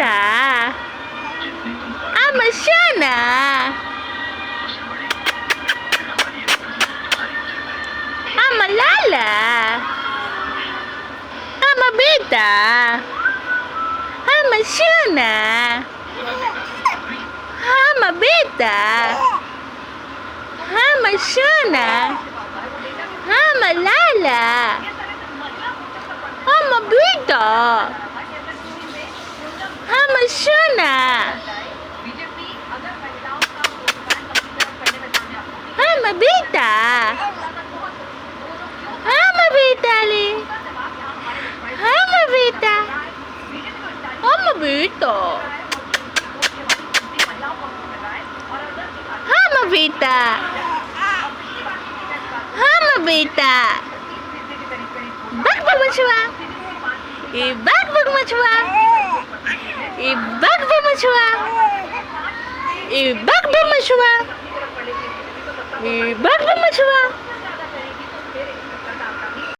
beta. Masyana. Malala. Mabita. Masyana. Mabita. Masyana. Malala. Mabita. Masyana. Mabita. Mabita li. Mabita. Mabita. Mabita. Mabita. Bagbag machwa. Bagbag machwa. Bagbag machwa. Bagbag machwa. Bagbag machwa.